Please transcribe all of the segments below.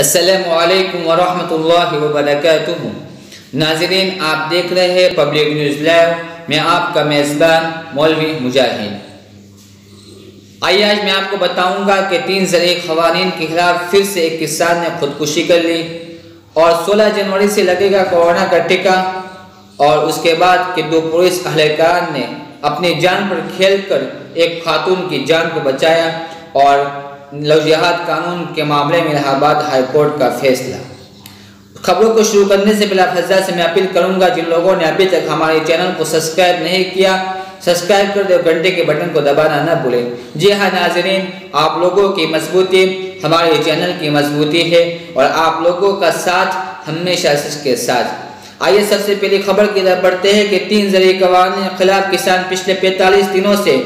अस्सलामु अलैकुम वरहमतुल्लाहि वबरकातुहू। नाज़रीन, आप देख रहे हैं पब्लिक न्यूज़ लाइव। मैं आपका मेज़बान मौलवी मुजाहिद। आइए आज मैं आपको बताऊंगा कि 3 ज़रई ख़वानीन के खिलाफ फिर से एक किसान ने खुदकुशी कर ली और 16 जनवरी से लगेगा कोरोना का टीका। और उसके बाद कि 2 पुलिस अहलकार ने अपनी जान पर खेलकर एक खातून की जान को बचाया और लव जिहाद कानून के मामले में इलाहाबाद हाई कोर्ट का फैसला। खबरों को शुरू करने से पहले हज़रात से मैं अपील करूंगा, जिन लोगों ने अभी तक हमारे चैनल को सब्सक्राइब नहीं किया, सब्सक्राइब कर दे, घंटे के बटन को दबाना न भूलें। जी हाँ नाज़रीन, आप लोगों की मजबूती हमारे चैनल की मजबूती है और आप लोगों का साथ हमेशा इसके साथ। आइए सबसे पहले खबर की तरफ बढ़ते हैं कि 3 ज़रई क़वानीन के खिलाफ किसान पिछले 45 दिनों से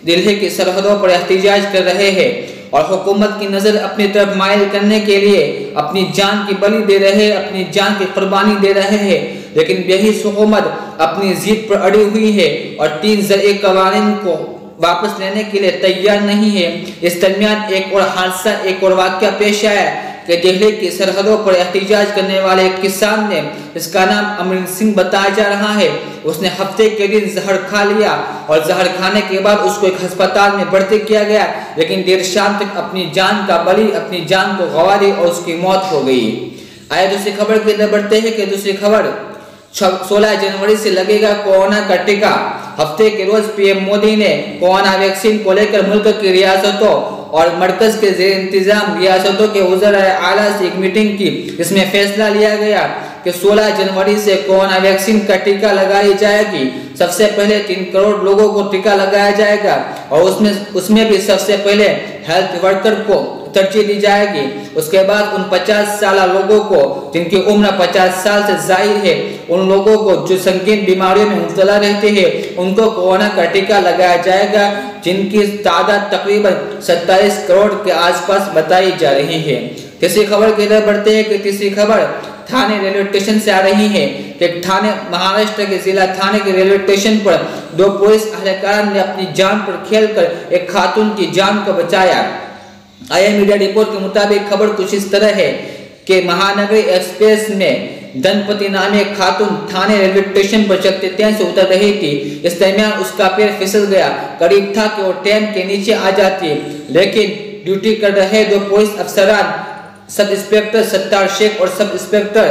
दिल्ली की सरहदों पर एहतजाज कर रहे हैं और हुकूमत की नज़र अपनी तरफ माइल करने के लिए अपनी जान की बलि दे रहे, अपनी जान की कुर्बानी दे रहे हैं। लेकिन यही हुकूमत अपनी जिद पर अड़ी हुई है और 3 ज़रई क़वानीन को वापस लेने के लिए तैयार नहीं है। इस दरमियान एक और हादसा, एक और वाक़या पेश आया कि दिल्ली की सरहदों पर एहतजाज करने वाले एक किसान ने, इसका नाम अमरिंदर सिंह बताया जा रहा है, उसने हफ्ते के दिन जहर खा लिया और जहर खाने के बाद उसको एक अस्पताल में भर्ती किया गया, लेकिन देर शाम तक अपनी जान का बलि, अपनी जान को गंवा दी और उसकी मौत हो गई। आइए दूसरी खबर की तरफ बढ़ते हैं कि दूसरी खबर 16 जनवरी से लगेगा कोरोना का टीका। हफ्ते के रोज पीएम मोदी ने कोरोना वैक्सीन को लेकर मुल्क की रियासतों और मरकज के ज़ेर इंतजाम रियासतों के वज़ीर आला से एक मीटिंग की, जिसमें फैसला लिया गया कि 16 जनवरी से कोरोना वैक्सीन का टीका लगाई जाएगी। सबसे पहले 3 करोड़ लोगों को टीका लगाया जाएगा और उसमें भी सबसे पहले हेल्थ वर्कर को तरजीह दी जाएगी। उसके बाद उन 50 साल लोगों को जिनकी उम्र 50 साल से ज़ायद है, उन लोगों को जो संगीन बीमारियों में मुब्तला रहते हैं, उनको कोरोना का टीका लगाया जाएगा, जिनकी तादाद तकरीबन 27 करोड़ के आसपास बताई जा रही है। तीसरी खबर की तरफ बढ़ते हैं कि तीसरी खबर थाने रेलवे स्टेशन से आ रही है कि थाने महाराष्ट्र के जिला थाने के रेलवे स्टेशन पर 2 पुलिस अहलकार ने अपनी जान पर खेलकर एक खातून की जान को बचाया। आई मीडिया रिपोर्ट के मुताबिक खबर कुछ इस तरह है कि महानगरी एक्सप्रेस में धनपति नामे एक खातून थाने रेलवे स्टेशन पर चलते ट्रेन से उतर रही थी। इस दरमियान उसका पैर फिसल गया, करीब था कि वो ट्रेन के नीचे आ जाती, लेकिन ड्यूटी कर रहे 2 पुलिस अफसरान, सब इंस्पेक्टर सत्तार शेख और सब इंस्पेक्टर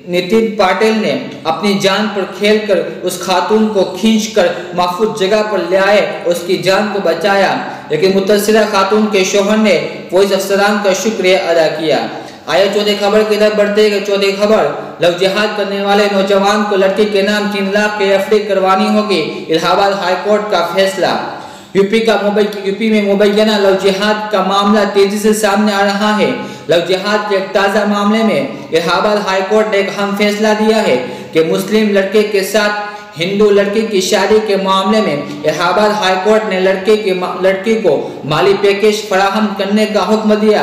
नितिन पाटिल ने अपनी जान पर खेलकर उस खातून को खींचकर महफूज जगह पर ले आए, उसकी जान को बचाया। लेकिन मुतसिरा खातून के शोहर ने पुलिस अफसरान का शुक्रिया अदा किया। आइए चौथी खबर की तरफ बढ़ते हैं। चौथी खबर, लव जिहाद करने वाले नौजवान को लड़की के नाम 3 लाख की एफडी करवानी होगी, इलाहाबाद हाई कोर्ट का फैसला। यूपी में मुबैना लव जिहाद का मामला तेजी से सामने आ रहा है। लव जिहाद के एक ताज़ा मामले में इलाहाबाद हाई कोर्ट ने एक अहम फैसला दिया है कि मुस्लिम लड़के के साथ हिंदू लड़की की शादी के मामले में इलाहाबाद हाई कोर्ट ने लड़की को माली पैकेज फराहम करने का हुक्म दिया।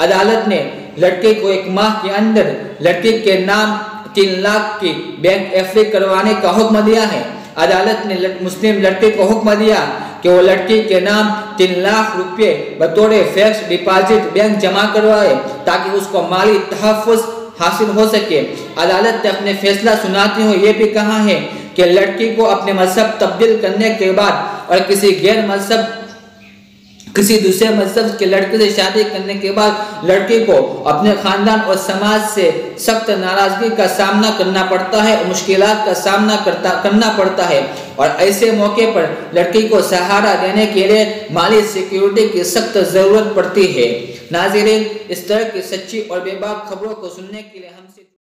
अदालत ने लड़के को 1 माह के अंदर लड़की के नाम 3 लाख की बैंक एफडी करवाने का हुक्म दिया है। अदालत ने मुस्लिम लड़के को हुक्म दिया कि वो लड़की के नाम 3 लाख रुपये बतौर फिक्स डिपॉजिट बैंक जमा करवाए ताकि उसको माली तहफ़्फ़ुज़ हासिल हो सके। अदालत ने अपने फैसला सुनाते हुए ये भी कहा है कि लड़की को अपने मजहब तब्दील करने के बाद और किसी दूसरे मजहब के लड़के से शादी करने के बाद लड़के को अपने खानदान और समाज से सख्त नाराजगी का सामना करना पड़ता है और मुश्किलात का सामना करना पड़ता है और ऐसे मौके पर लड़की को सहारा देने के लिए माली सिक्योरिटी की सख्त ज़रूरत पड़ती है। नाज़रीन, इस तरह की सच्ची और बेबाक खबरों को सुनने के लिए हमसे